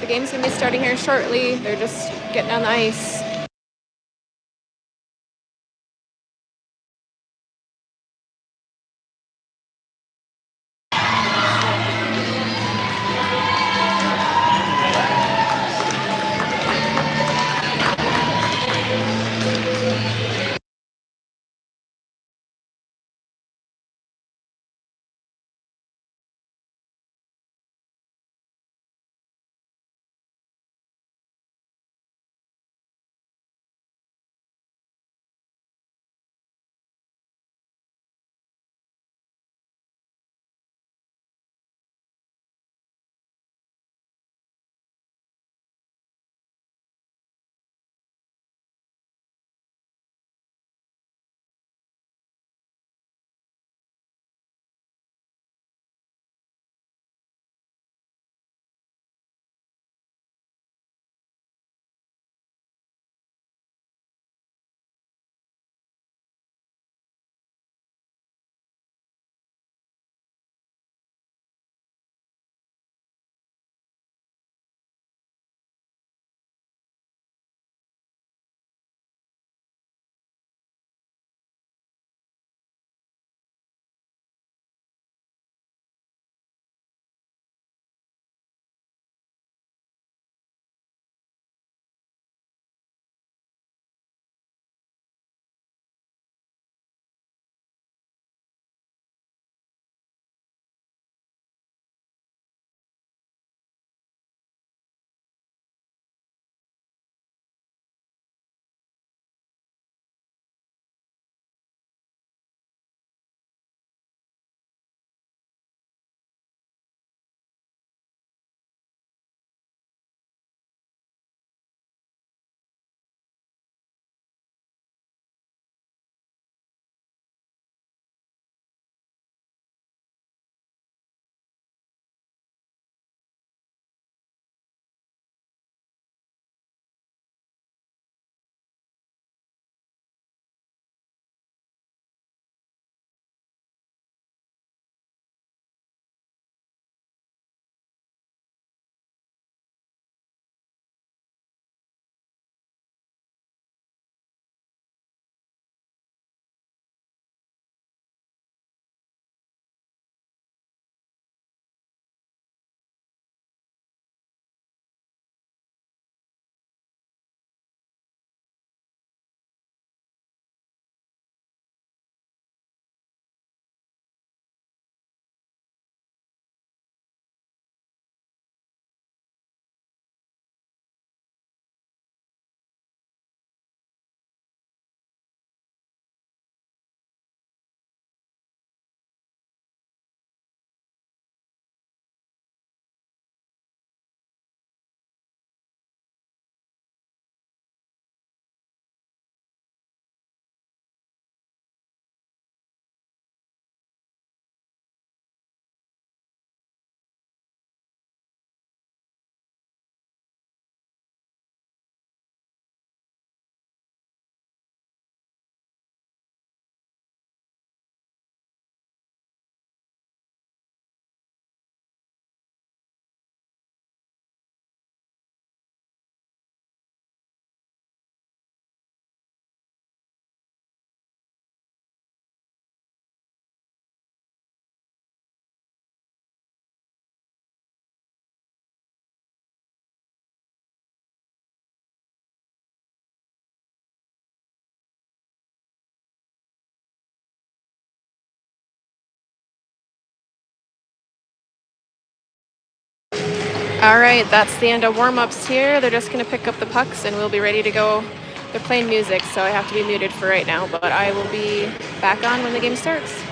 The game's gonna be starting here shortly. They're just getting on the ice. All right, that's the end of warm-ups here. They're just going to pick up the pucks and we'll be ready to go. They're playing music, so I have to be muted for right now, but I will be back on when the game starts.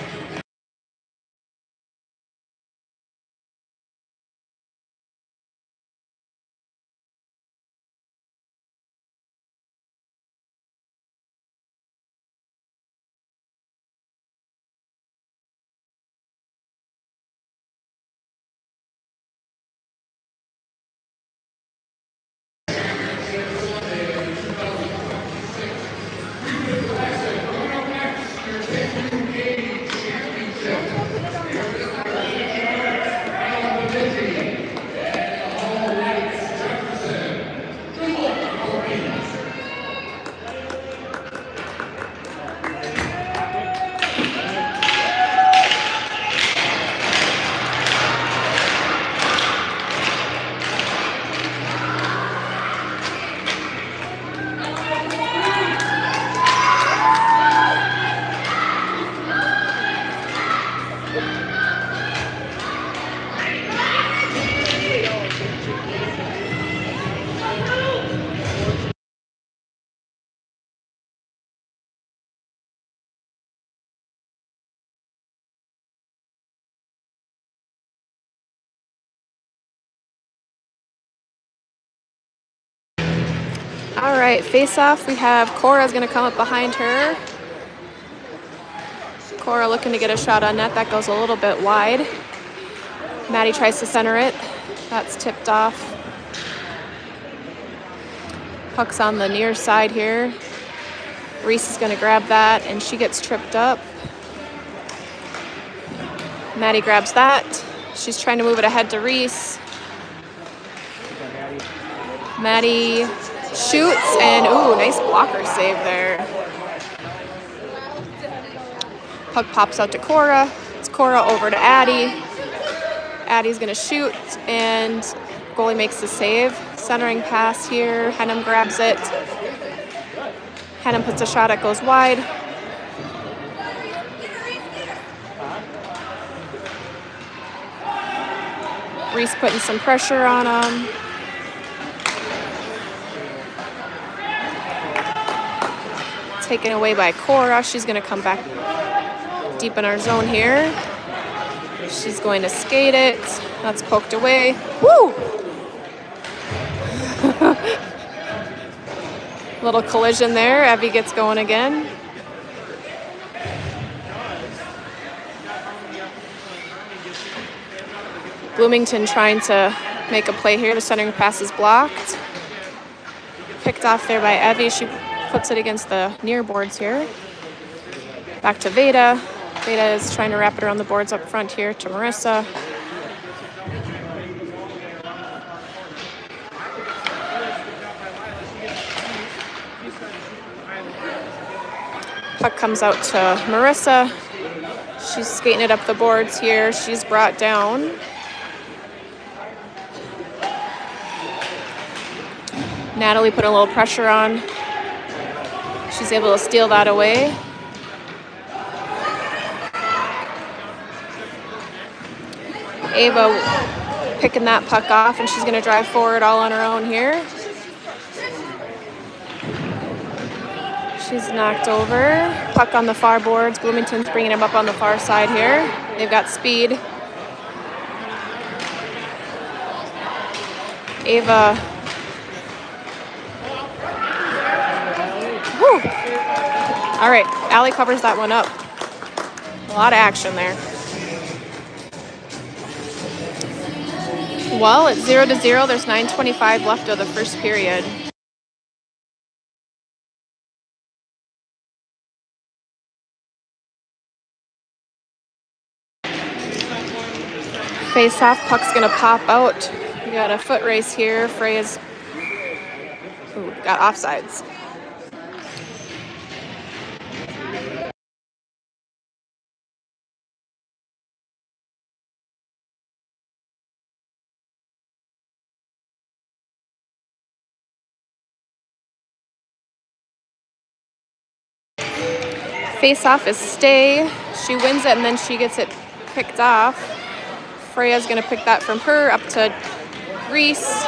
All right, face-off. We have Cora's going to come up behind her. Cora looking to get a shot on net. That goes a little bit wide. Maddie tries to center it. That's tipped off. Puck's on the near side here. Reese is going to grab that, and she gets tripped up. Maddie grabs that. She's trying to move it ahead to Reese. Maddie shoots, and ooh, nice blocker save there. Puck pops out to Cora. It's Cora over to Addie. Addie's gonna shoot, and goalie makes the save. Centering pass here. Henham grabs it. Henham puts a shot. It goes wide. Reese putting some pressure on him. Taken away by Cora. She's going to come back deep in our zone here. She's going to skate it. That's poked away. Woo! Little collision there. Evie gets going again. Bloomington trying to make a play here. The centering pass is blocked. Picked off there by Evie. She puts it against the near boards here. Back to Veda. Veda is trying to wrap it around the boards up front here to Marissa. Puck comes out to Marissa. She's skating it up the boards here. She's brought down. Natalie put a little pressure on. She's able to steal that away. Ava picking that puck off, and she's going to drive forward all on her own here. She's knocked over. Puck on the far boards. Bloomington's bringing him up on the far side here. They've got speed. Ava. Whew. All right, Allie covers that one up. A lot of action there. Well, it's 0-0. There's 9:25 left of the first period. Face-off, puck's gonna pop out. We got a foot race here. Freya's got offsides. Face-off is stay. She wins it, and then she gets it picked off. Freya's going to pick that from her up to Reese.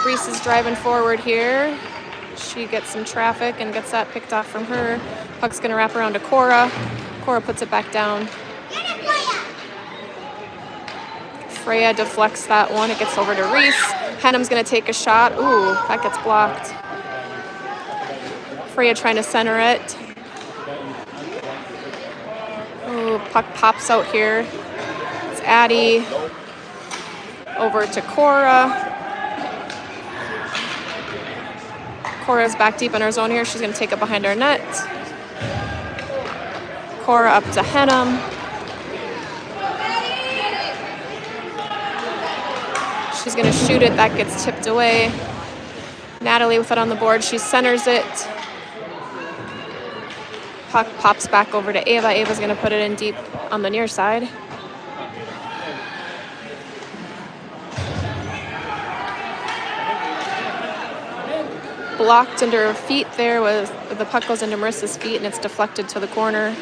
Reese is driving forward here. She gets some traffic and gets that picked off from her. Puck's gonna wrap around to Cora. Cora puts it back down. Freya deflects that one. It gets over to Reese. Henham's gonna take a shot. Ooh, that gets blocked. Freya trying to center it. Ooh, puck pops out here. It's Addie. Over to Cora. Cora's back deep in our zone here. She's going to take it behind our net. Cora up to Henham. She's going to shoot it. That gets tipped away. Natalie with it on the board. She centers it. Puck pops back over to Ava. Ava's going to put it in deep on the near side. Blocked under her feet there. The puck goes into Marissa's feet and it's deflected to the corner.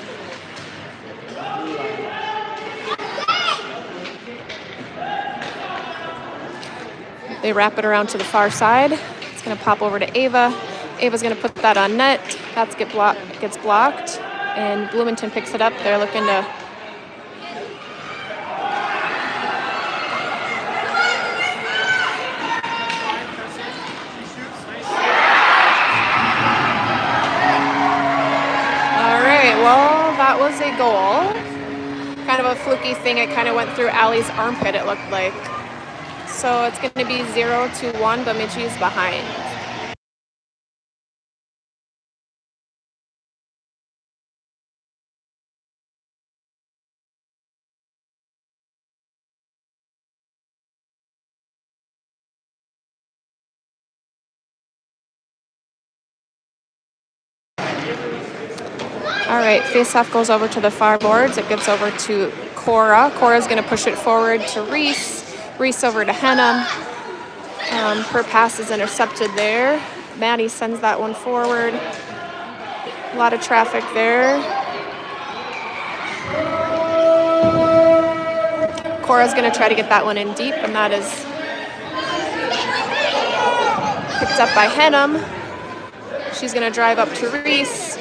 They wrap it around to the far side. It's going to pop over to Ava. Ava's going to put that on net. That gets blocked. And Bloomington picks it up. They're looking to... Well, that was a goal. Kind of a fluky thing. It kind of went through Allie's armpit, it looked like. So it's going to be 0-1. Bemidji's behind. All right, face-off goes over to the far boards. It gets over to Cora. Cora's going to push it forward to Reese. Reese over to Henham. Her pass is intercepted there. Maddie sends that one forward. A lot of traffic there. Cora's going to try to get that one in deep, and that is picked up by Henham. She's going to drive up to Reese.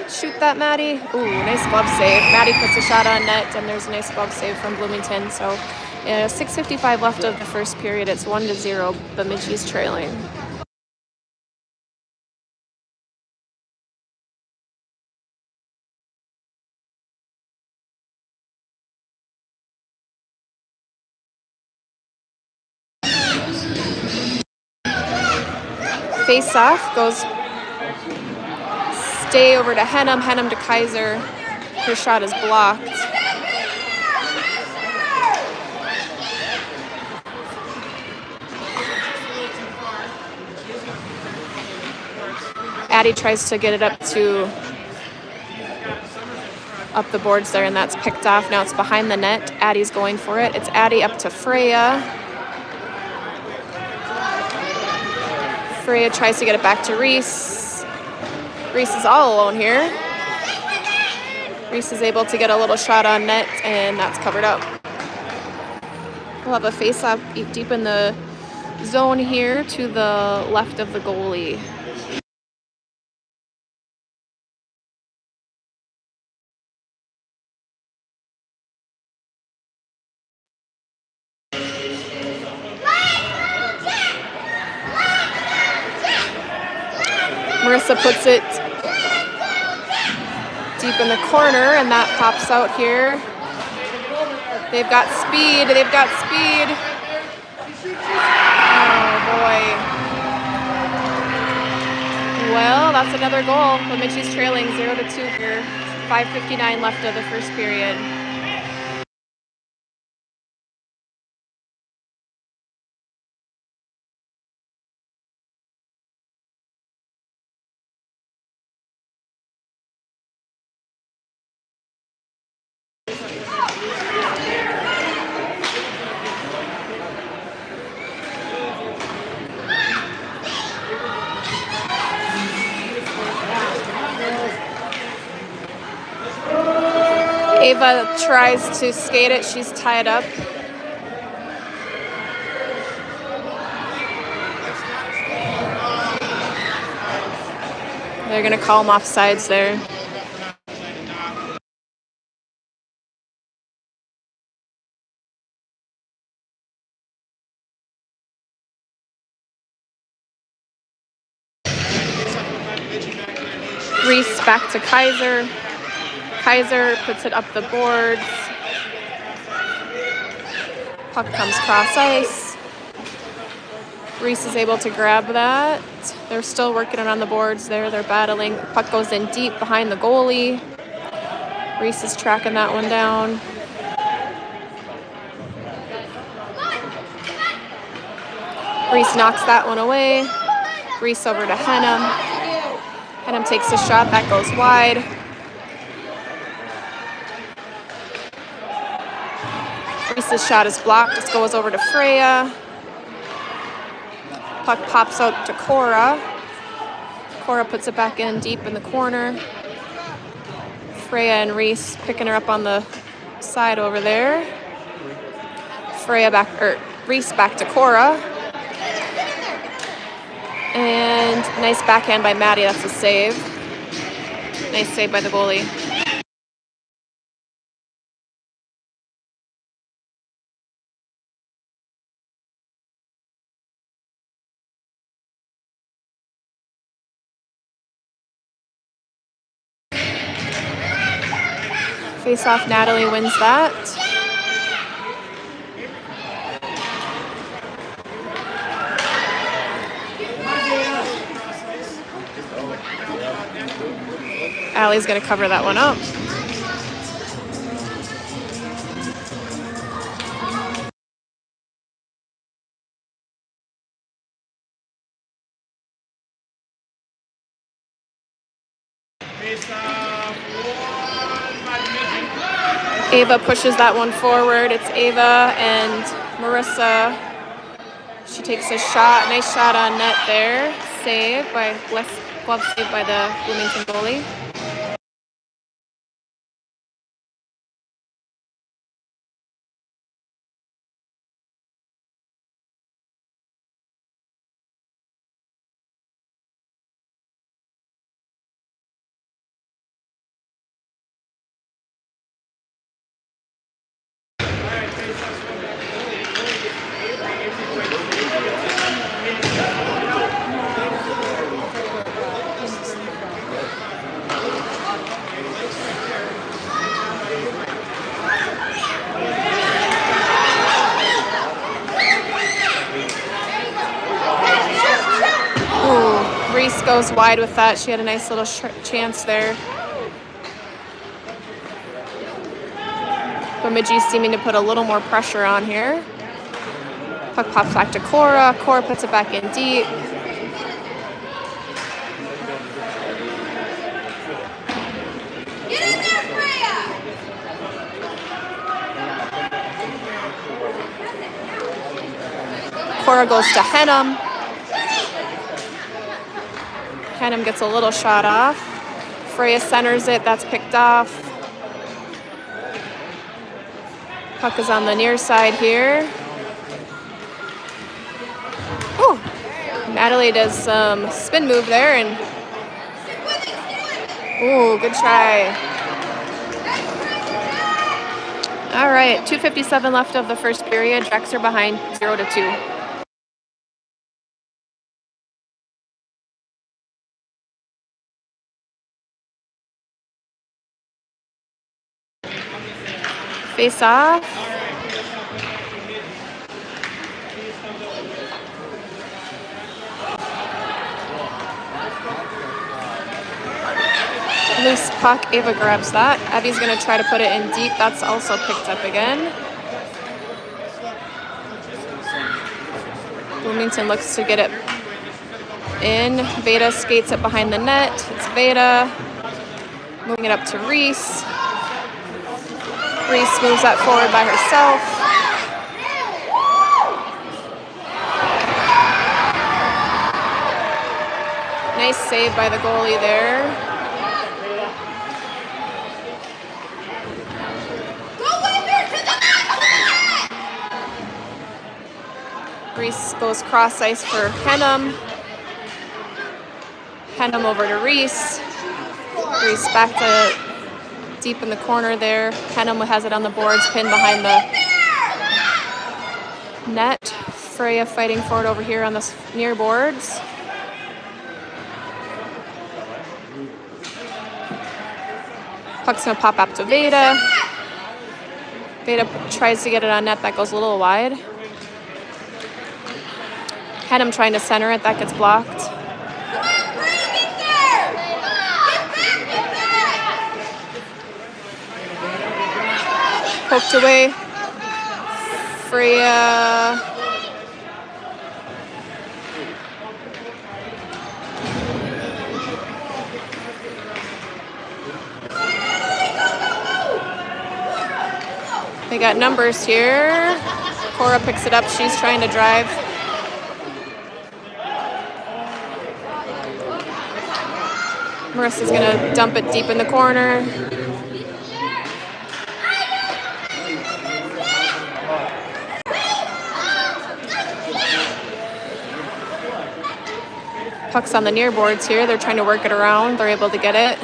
Shoot that, Maddie. Ooh, nice glove save. Maddie puts a shot on net, and there's a nice glove save from Bloomington. So 6:55 left of the first period. It's 1-0. Bemidji's trailing. Face off goes stay over to Henham. Henham to Kaiser. Her shot is blocked. Addie tries to get it up the boards there, and that's picked off. Now it's behind the net. Addie's going for it. It's Addie up to Freya. Freya tries to get it back to Reese. Reese is all alone here. Reese is able to get a little shot on net, and that's covered up. We'll have a face-off deep in the zone here to the left of the goalie. Marissa puts it deep in the corner, and that pops out here. They've got speed. They've got speed. Oh, boy. Well, that's another goal. Bemidji's trailing 0-2 here. 5:59 left of the first period. Ava tries to skate it. She's tied up. They're going to call him offsides there. Reese back to Kaiser. Kaiser puts it up the boards. Puck comes cross ice. Reese is able to grab that. They're still working it on the boards there. They're battling. Puck goes in deep behind the goalie. Reese is tracking that one down. Reese knocks that one away. Reese over to Henham. Henham takes a shot. That goes wide. Reese's shot is blocked. This goes over to Freya. Puck pops out to Cora. Cora puts it back in deep in the corner. Freya and Reese picking her up on the side over there. Reese back to Cora. And nice backhand by Maddie. That's a save. Nice save by the goalie. Face off, Natalie wins that. Allie's gonna cover that one up. Ava pushes that one forward. It's Ava and Marissa. She takes a shot. Nice shot on net there. Save by glove save by the Bloomington goalie. Reese goes wide with that. She had a nice little chance there. Bemidji seeming to put a little more pressure on here. Puck pops back to Cora. Cora puts it back in deep. Get in there, Freya! Cora goes to Henham. Henham gets a little shot off. Freya centers it. That's picked off. Puck is on the near side here. Ooh. Natalie does some spin move there and ooh, good try. All right, 2:57 left of the first period. Jacks are behind 0-2. Face off. Loose puck. Ava grabs that. Abby's going to try to put it in deep. That's also picked up again. Bloomington looks to get it in. Veda skates it behind the net. It's Veda. Moving it up to Reese. Reese moves that forward by herself. Nice save by the goalie there. Go with her to the net! Reese goes cross ice for Henham. Henham over to Reese. Grease back to deep in the corner there. Henham has it on the boards, pinned behind the net. Freya fighting for it over here on the near boards. Puck's gonna pop up to Veda. Veda tries to get it on net, that goes a little wide. Henham trying to center it, that gets blocked. Poked away. Freya. They got numbers here. Cora picks it up. She's trying to drive. Marissa's gonna dump it deep in the corner. Puck's on the near boards here. They're trying to work it around. They're able to get it.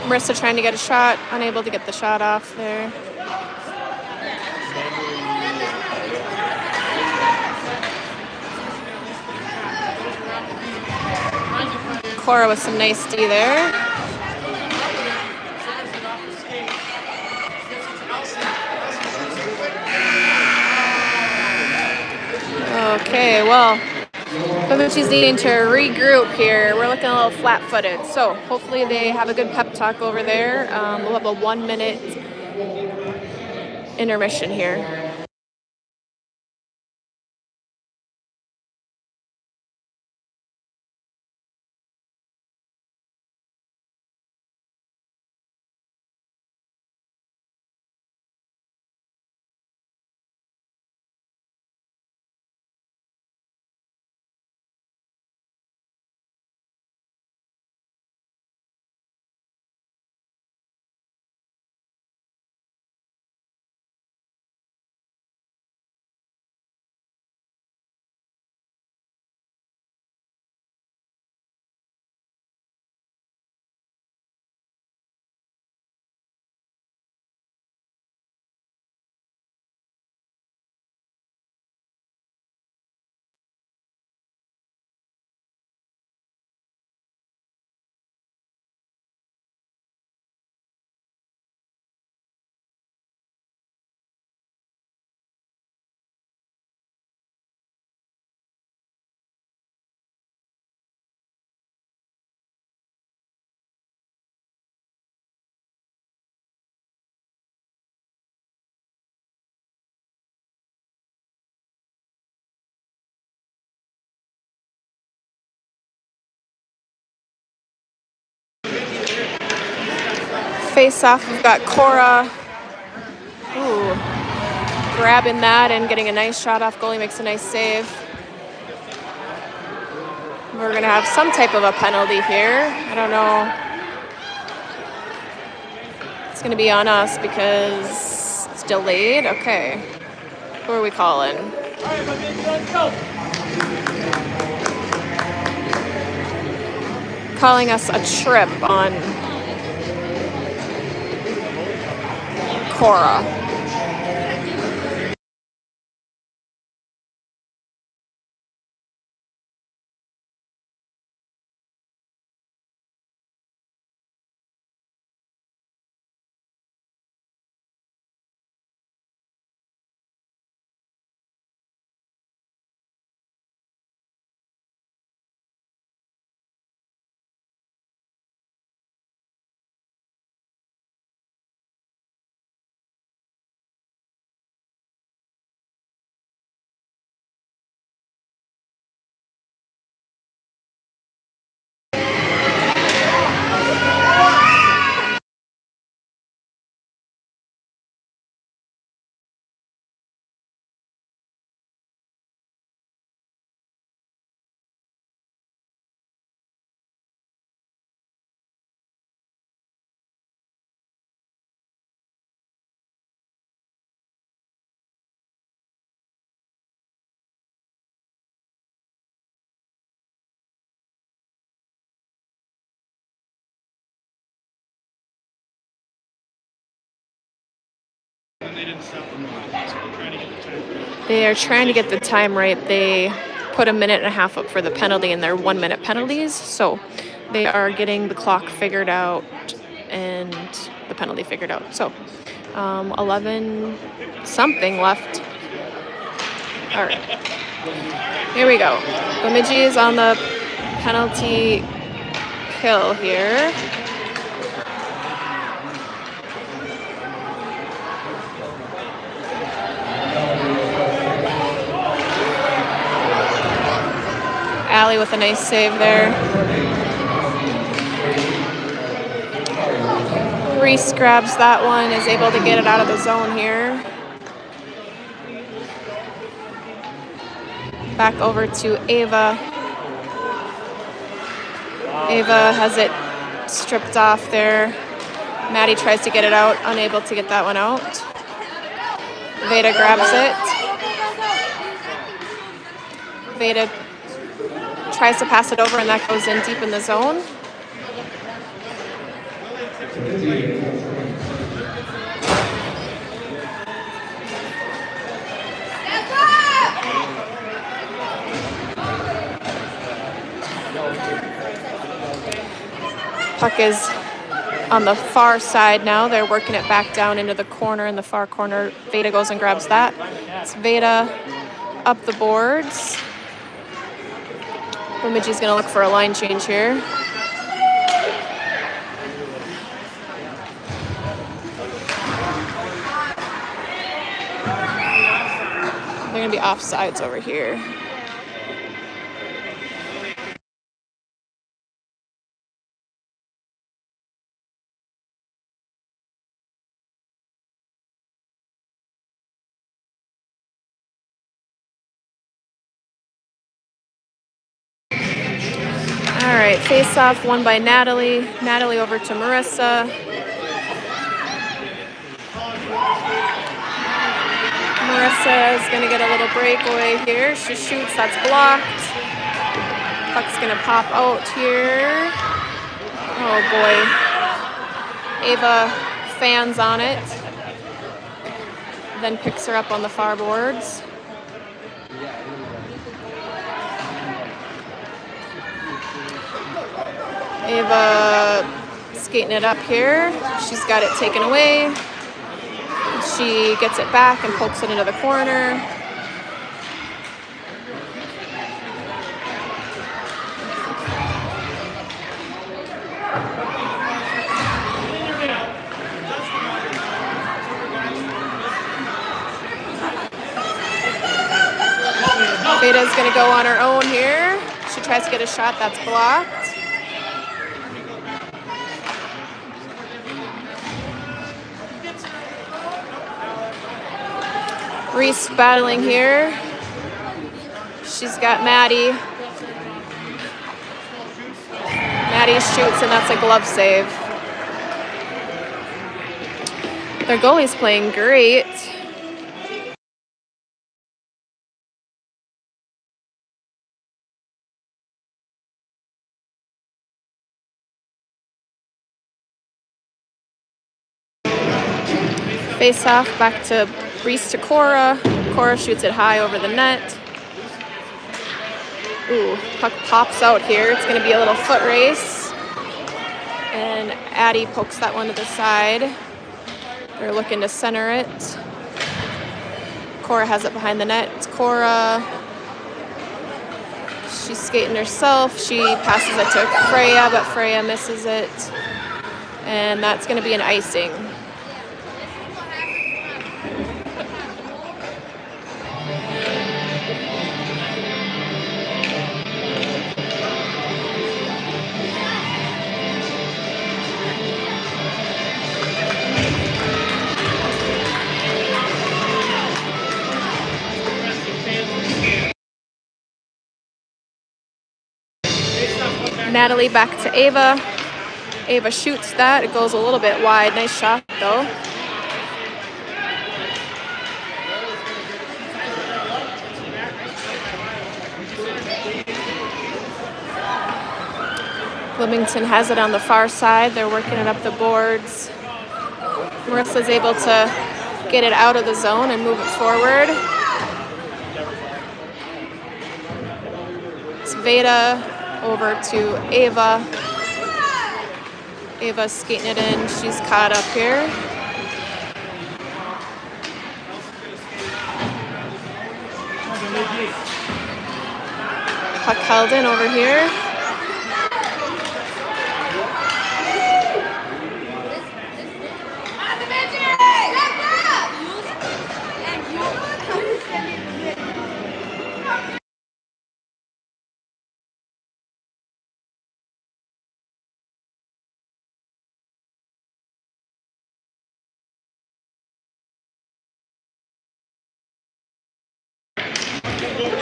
Marissa trying to get a shot, unable to get the shot off there. Cora with some nice D there. Okay, well, Bemidji's needing to regroup here. We're looking a little flat-footed, so hopefully they have a good pep talk over there. We'll have a 1-minute intermission here. Face off, we've got Cora. Ooh, grabbing that and getting a nice shot off. Goalie makes a nice save. We're gonna have some type of a penalty here. I don't know. It's gonna be on us because it's delayed. Okay, who are we calling? Calling us a trip on Cora. They are trying to get the time right. They put a minute and a half up for the penalty, and they're 1 minute penalties. So they are getting the clock figured out and the penalty figured out. So 11 something left. All right. Here we go. Bemidji is on the penalty kill here. Allie with a nice save there. Reese grabs that one, is able to get it out of the zone here. Back over to Ava. Ava has it stripped off there. Maddie tries to get it out, unable to get that one out. Veda grabs it. Veda tries to pass it over, and that goes in deep in the zone. Puck is on the far side now. They're working it back down into the corner, in the far corner. Veda goes and grabs that. It's Veda up the boards. Bemidji's going to look for a line change here. They're going to be offsides over here. All right, face-off won by Natalie. Natalie over to Marissa. Marissa is going to get a little breakaway here. She shoots, that's blocked. Puck's going to pop out here. Oh boy. Ava fans on it. Then picks her up on the far boards. Ava skating it up here. She's got it taken away. She gets it back and pokes it into the corner. Veda's going to go on her own here. She tries to get a shot, that's blocked. Reese battling here. She's got Maddie. Maddie shoots, and that's a glove save. Their goalie's playing great. Face off, back to Reese to Cora. Cora shoots it high over the net. Ooh, puck pops out here. It's going to be a little foot race. And Addie pokes that one to the side. They're looking to center it. Cora has it behind the net. It's Cora. She's skating herself. She passes it to Freya, but Freya misses it. And that's going to be an icing. Natalie back to Ava. Ava shoots that. It goes a little bit wide. Nice shot, though. Bloomington has it on the far side. They're working it up the boards. Marissa's able to get it out of the zone and move it forward. It's Veda over to Ava. Ava's skating it in. She's caught up here. Puck held in over here.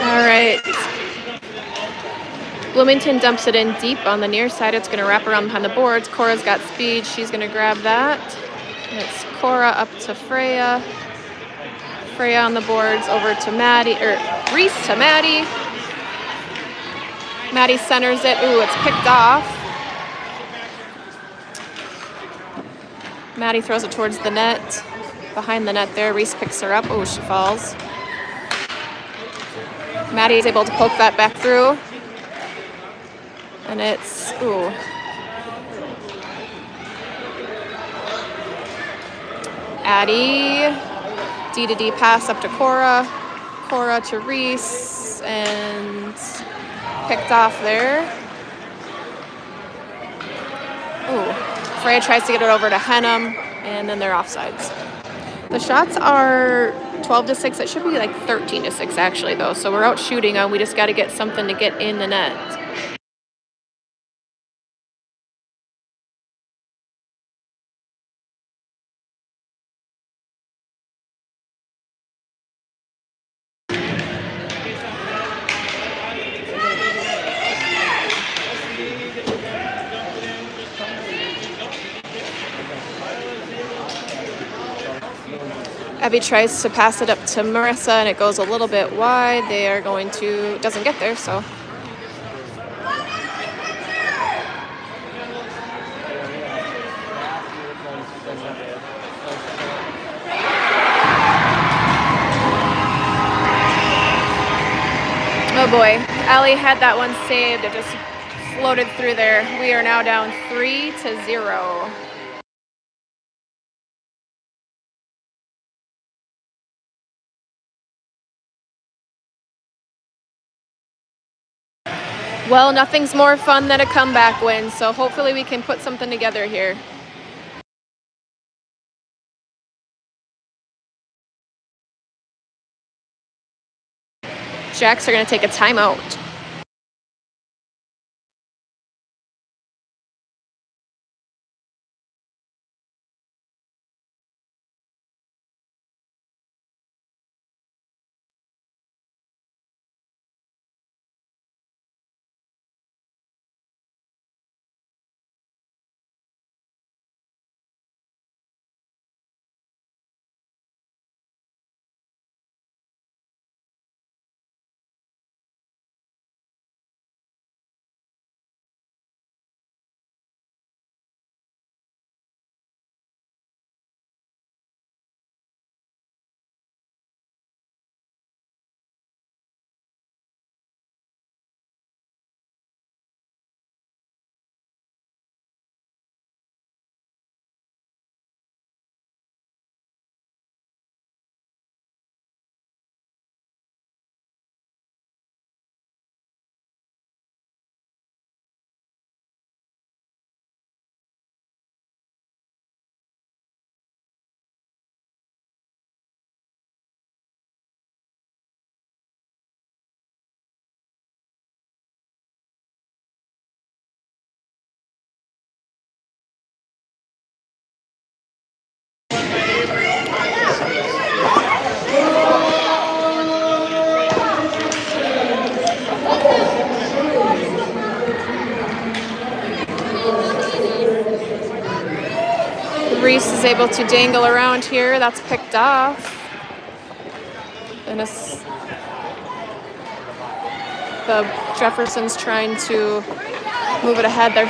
All right. Bloomington dumps it in deep on the near side. It's going to wrap around behind the boards. Cora's got speed. She's going to grab that. And it's Cora up to Freya. Freya on the boards over to Maddie, or Reese to Maddie. Maddie centers it. Ooh, it's picked off. Maddie throws it towards the net. Behind the net there. Reese picks her up. Oh, she falls. Maddie is able to poke that back through. And it's, ooh. Addie, D to D pass up to Cora. Cora to Reese, and picked off there. Ooh. Freya tries to get it over to Henham, and then they're offsides. The shots are 12-6. It should be like 13-6 actually though. So we're out shooting on. We just got to get something to get in the net. Abby tries to pass it up to Marissa, and it goes a little bit wide. They are going to, doesn't get there, so. Oh boy, Allie had that one saved. It just floated through there. We are now down 3-0. Well, nothing's more fun than a comeback win, so hopefully we can put something together here. Jacks are going to take a timeout. Reese is able to dangle around here. That's picked off. And the Jefferson's trying to move it ahead. Their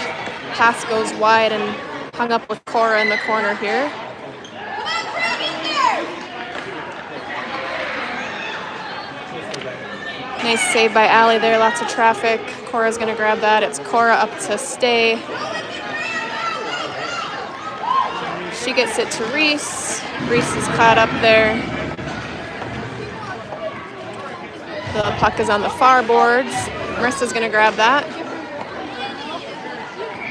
pass goes wide and hung up with Cora in the corner here. Nice save by Allie there, lots of traffic. Cora's gonna grab that. It's Cora up to stay. She gets it to Reese. Reese is caught up there. The puck is on the far boards. Marissa's gonna grab that.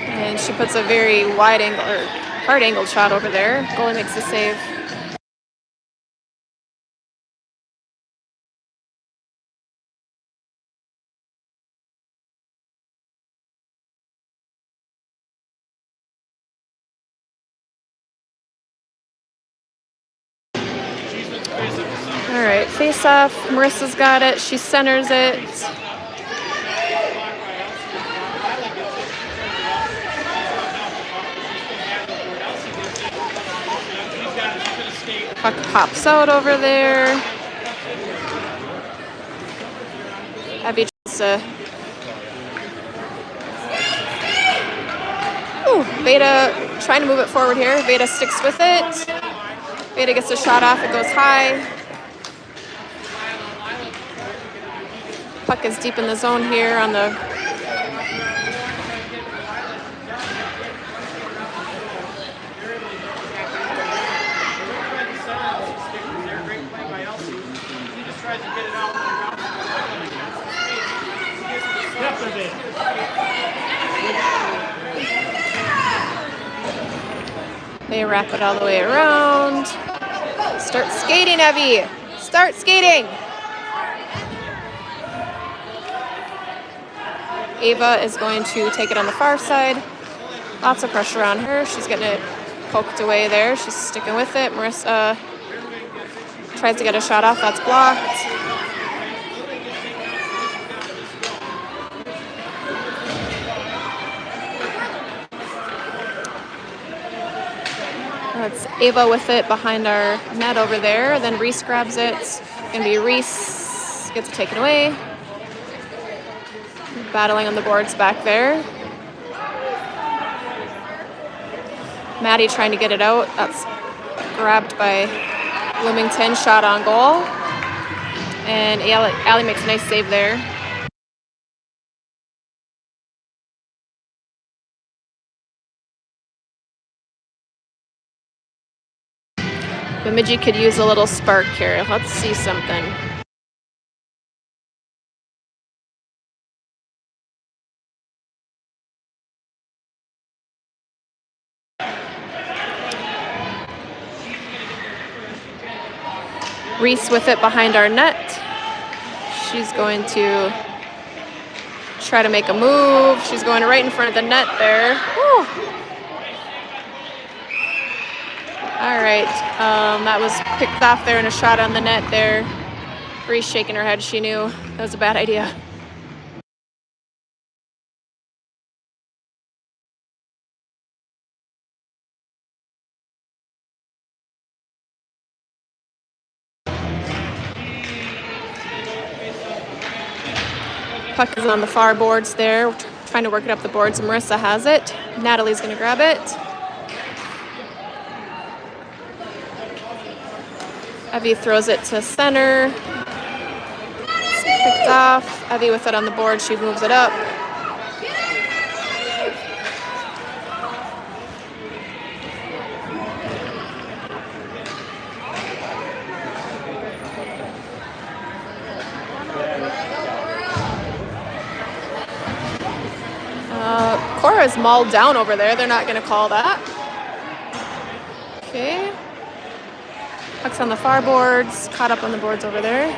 And she puts a very wide angle, or hard angled shot over there. Goalie makes the save. All right, face off. Marissa's got it. She centers it. Puck pops out over there. Abby tries to. Ooh, Veda trying to move it forward here. Veda sticks with it. Veda gets a shot off. It goes high. Puck is deep in the zone here on the. They wrap it all the way around. Start skating, Evie. Start skating. Ava is going to take it on the far side. Lots of pressure on her. She's getting it poked away there. She's sticking with it. Marissa tries to get a shot off. That's blocked. That's Ava with it behind our net over there. Then Reese grabs it. It's gonna be Reese gets it taken away. Battling on the boards back there. Maddie trying to get it out. That's grabbed by Bloomington. Shot on goal. And Allie makes a nice save there. Bemidji could use a little spark here. Let's see something. Reese with it behind our net. She's going to try to make a move. She's going right in front of the net there. Woo. All right, that was picked off there and a shot on the net there. Reese shaking her head. She knew that was a bad idea. Puck is on the far boards there, trying to work it up the boards. Marissa has it. Natalie's gonna grab it. Evie throws it to center. It's picked off. Evie with it on the board, she moves it up. Cora's mauled down over there. They're not going to call that. Okay. Puck's on the far boards. Caught up on the boards over there.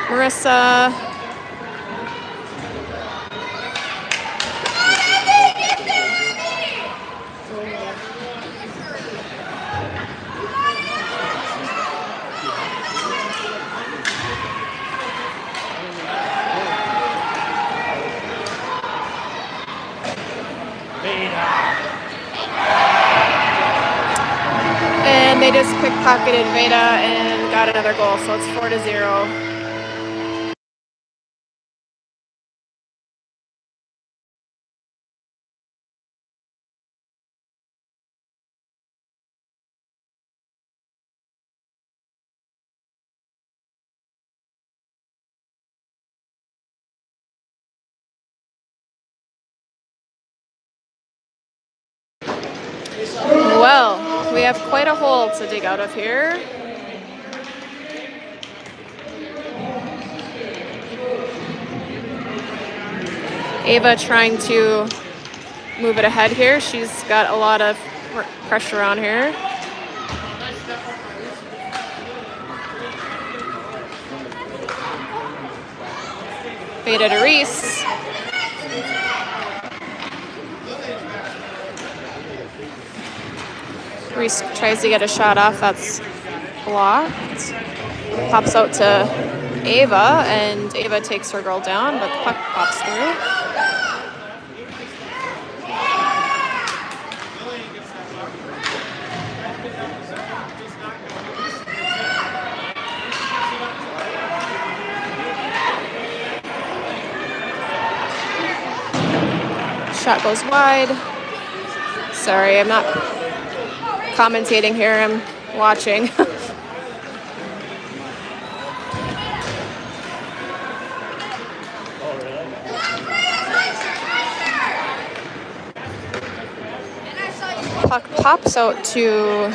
Marissa. And they just pickpocketed Veda and got another goal, so it's 4-0. have quite a hole to dig out of here. Ava trying to move it ahead here. She's got a lot of pressure on her. Veda to Reese. Reese tries to get a shot off. That's blocked. Pops out to Ava, and Ava takes her girl down, but the puck pops through. Shot goes wide. Sorry, I'm not commentating here, I'm watching. Puck pops out to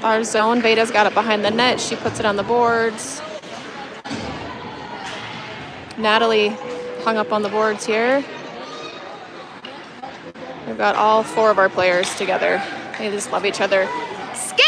our zone. Veda's got it behind the net. She puts it on the boards. Natalie hung up on the boards here. We've got all 4 of our players together. They just love each other. Skate!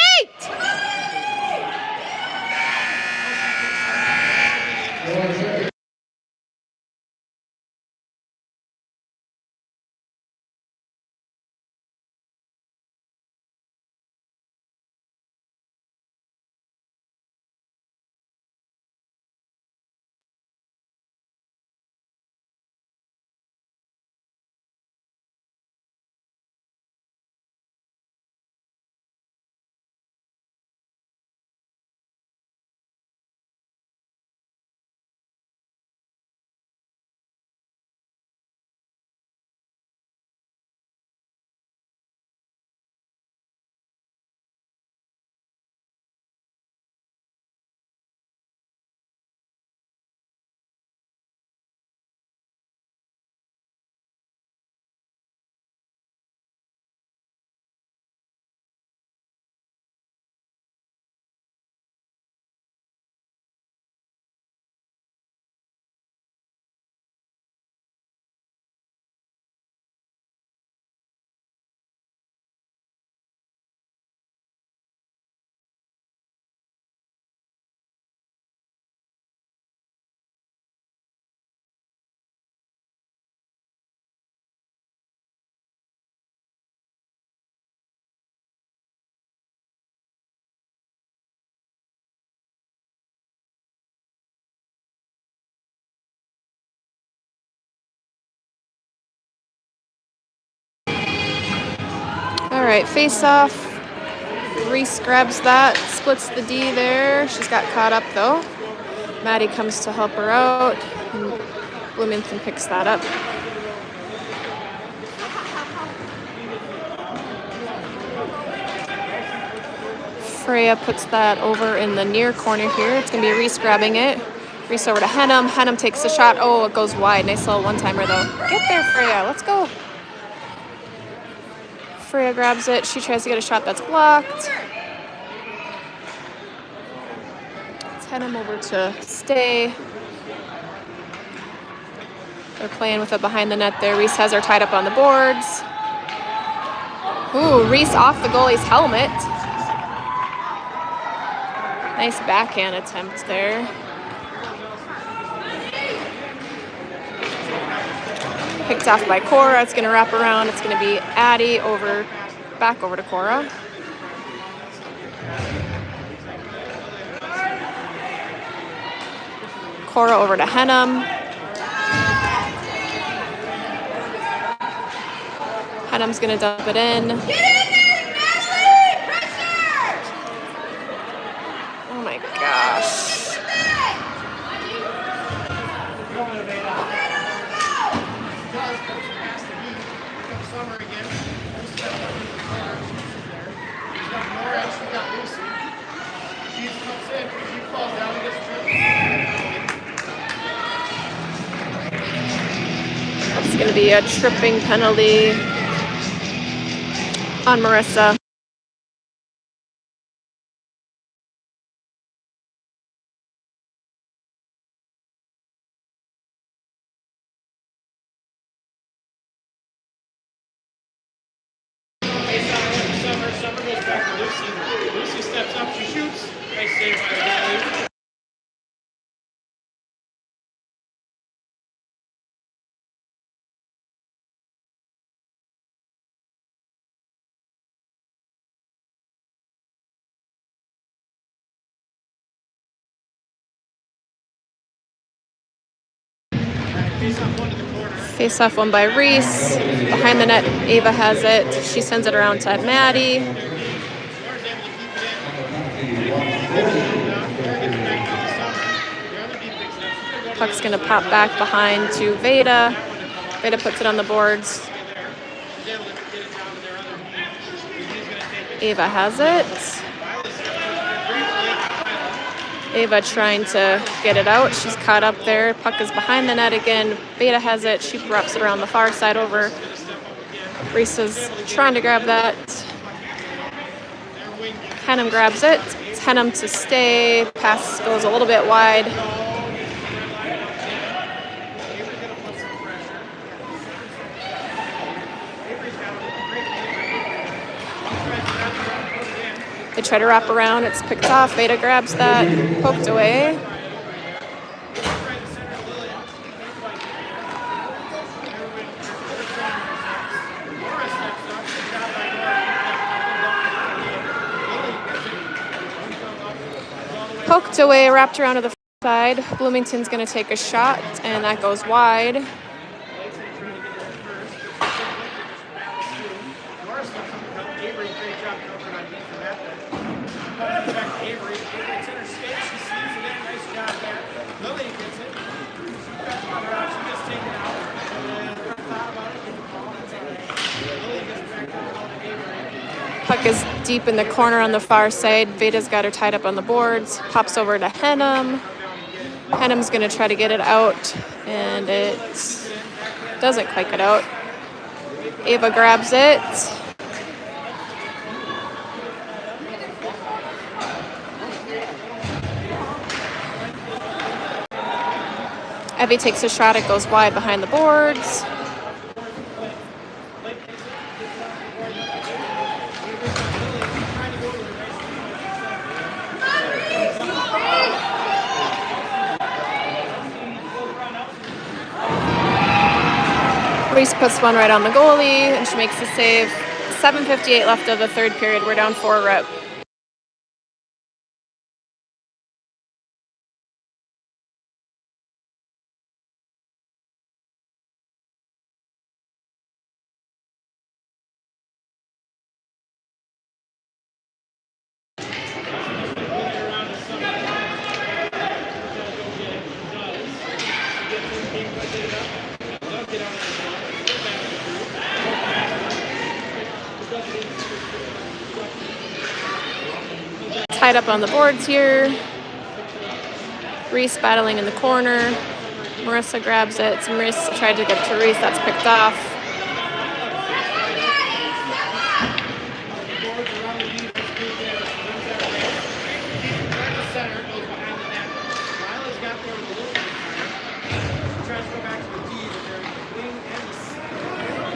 All right, face off. Reese grabs that, splits the D there. She's got caught up though. Maddie comes to help her out. Bloomington picks that up. Freya puts that over in the near corner here. It's gonna be Reese grabbing it. Reese over to Henham. Henham takes the shot. Oh, it goes wide. Nice little one-timer though. Get there, Freya. Let's go. Freya grabs it. She tries to get a shot that's blocked. Let's head him over to Stay. They're playing with it behind the net there. Reese has her tied up on the boards. Ooh, Reese off the goalie's helmet. Nice backhand attempt there. Picked off by Cora. It's going to wrap around. It's going to be Addie back over to Cora. Cora over to Henham. Henham's going to dump it in. Get in there, Natalie! Pressure! Oh my gosh. It's going to be a tripping penalty on Marissa. Face off one by Reese. Behind the net, Ava has it. She sends it around to Maddie. Puck's gonna pop back behind to Veda. Veda puts it on the boards. Ava has it. Ava trying to get it out. She's caught up there. Puck is behind the net again. Veda has it. She wraps it around the far side over. Reese is trying to grab that. Henham grabs it. It's Henham to stay. Pass goes a little bit wide. They try to wrap around. It's picked off. Veda grabs that. Poked away. Poked away, wrapped around to the side. Bloomington's going to take a shot, and that goes wide. Puck is deep in the corner on the far side. Veda's got her tied up on the boards. Pops over to Henham. Henham's going to try to get it out, and it doesn't quite get out. Ava grabs it. Evie takes a shot. It goes wide behind the boards. Reese puts one right on the goalie, and she makes the save. 7:58 left of the third period. We're down 4 rep. Tied up on the boards here. Reese battling in the corner. Marissa grabs it. Marissa tried to get to Reese. That's picked off.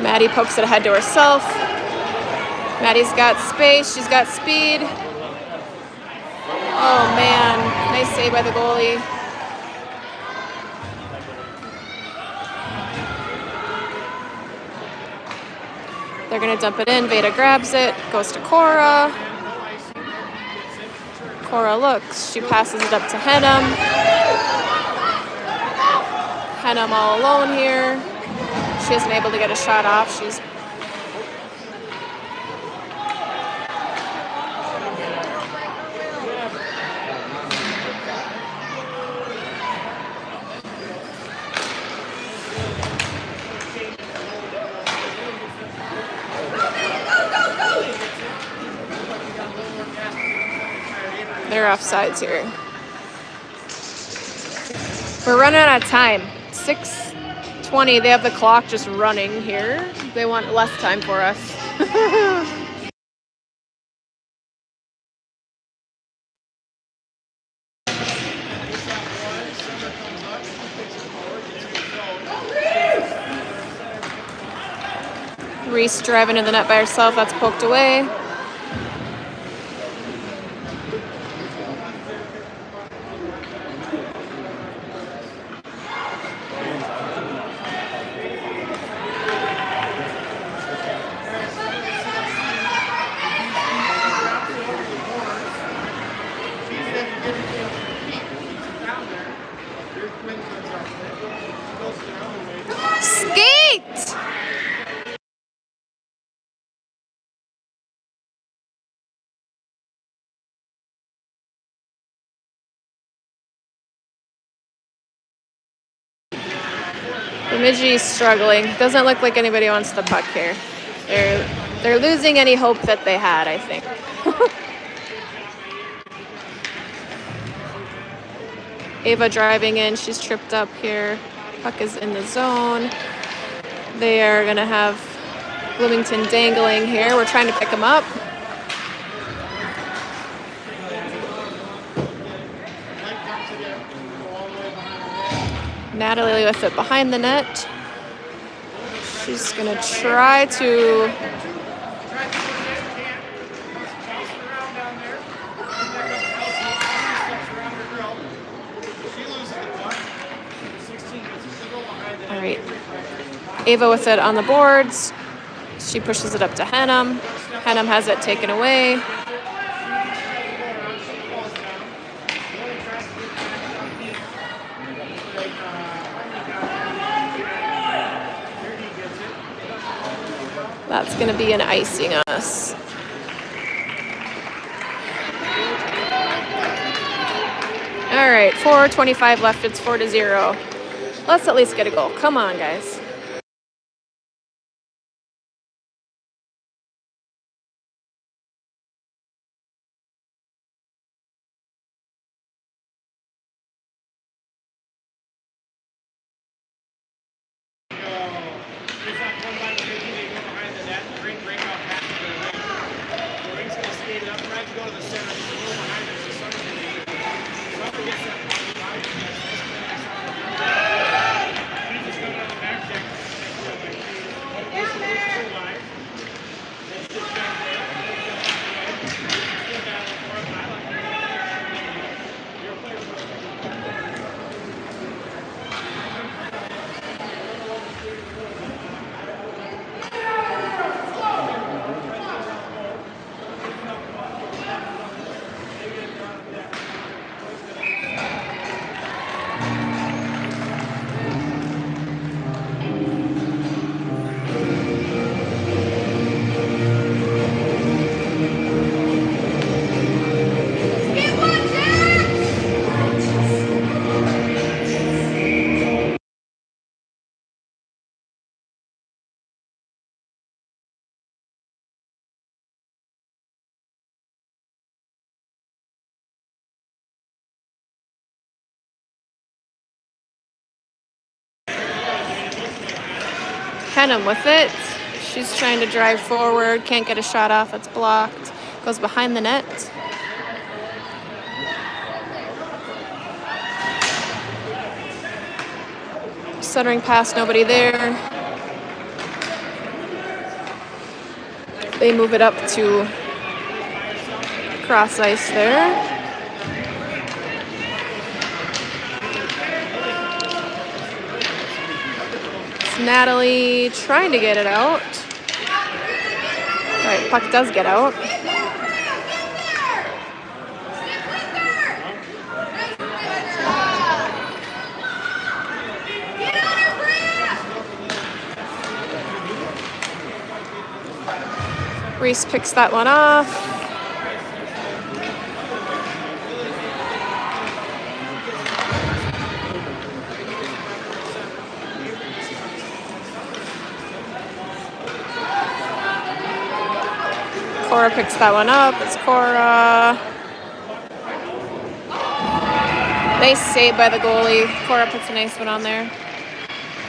Maddie pokes it ahead to herself. Maddie's got space. She's got speed. Oh man, nice save by the goalie. They're gonna dump it in. Veda grabs it, goes to Cora. Cora looks, she passes it up to Henham. Henham all alone here. She isn't able to get a shot off. She's they're offsides here. We're running out of time. 6:20. They have the clock just running here. They want less time for us. Reese driving in the net by herself. That's poked away. Skate! Bemidji's struggling. Doesn't look like anybody wants the puck here. They're losing any hope that they had, I think. Ava driving in. She's tripped up here. Puck is in the zone. They are going to have Bloomington dangling here. We're trying to pick him up. Natalie with it behind the net. She's going to try to... All right. Ava with it on the boards. She pushes it up to Hannum. Hannum has it taken away. That's going to be an icing us. All right, 4:25 left. It's 4-0. Let's at least get a goal. Come on, guys. Hannum with it. She's trying to drive forward. Can't get a shot off. It's blocked. Goes behind the net. Centering pass, nobody there. They move it up to cross ice there. It's Natalie trying to get it out. All right, puck does get out. Reese picks that one off. Cora picks that one up. It's Cora. Nice save by the goalie. Cora puts a nice one on there.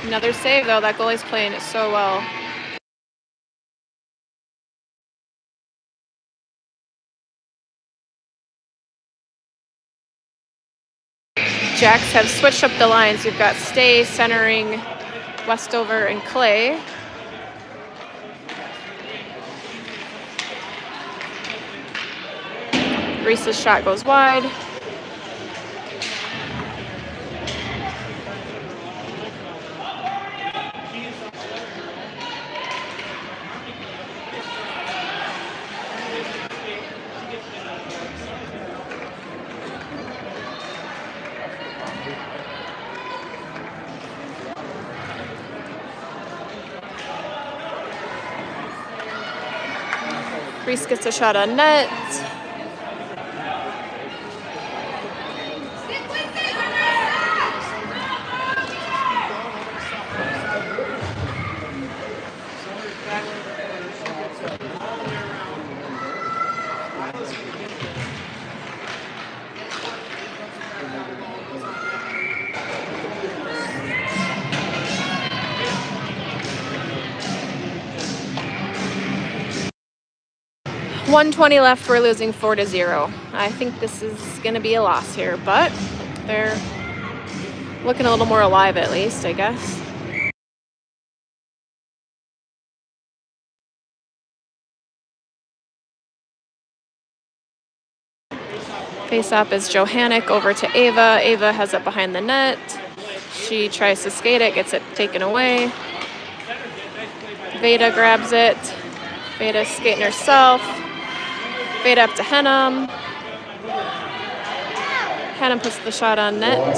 Another save, though. That goalie's playing it so well. Jacks have switched up the lines. We've got Stay centering Westover and Clay. Reese's shot goes wide. Reese gets a shot on net. Stick with it, Vanessa! 1:20 left. We're losing 4-0. I think this is going to be a loss here, but they're looking a little more alive at least, I guess. Face-off is Johannick over to Ava. Ava has it behind the net. She tries to skate it, gets it taken away. Veda grabs it. Veda's skating herself. Veda up to Henham. Henham puts the shot on net.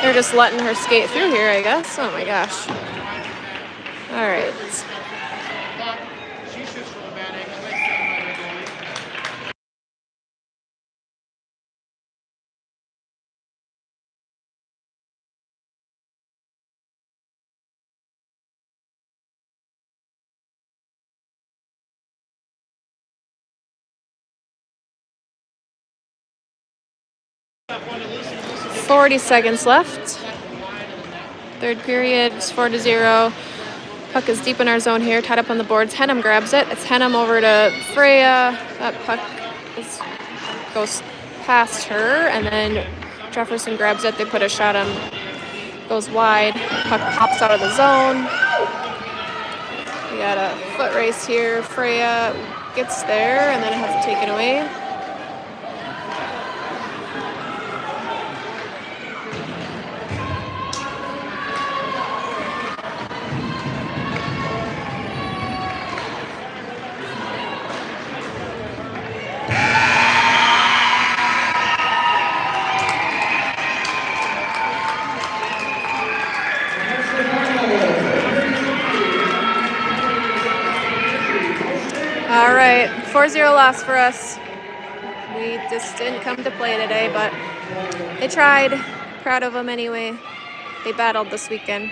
They're just letting her skate through here, I guess. Oh my gosh. All right. .40 seconds left. Third period, it's 4-0. Puck is deep in our zone here, tied up on the boards. Henham grabs it. It's Henham over to Freya. That puck goes past her, and then Jefferson grabs it. They put a shot on, goes wide. Puck pops out of the zone. We got a foot race here. Freya gets there, and then it has it taken away. All right, 4-0 loss for us. We just didn't come to play today, but they tried. Proud of them anyway. They battled this weekend.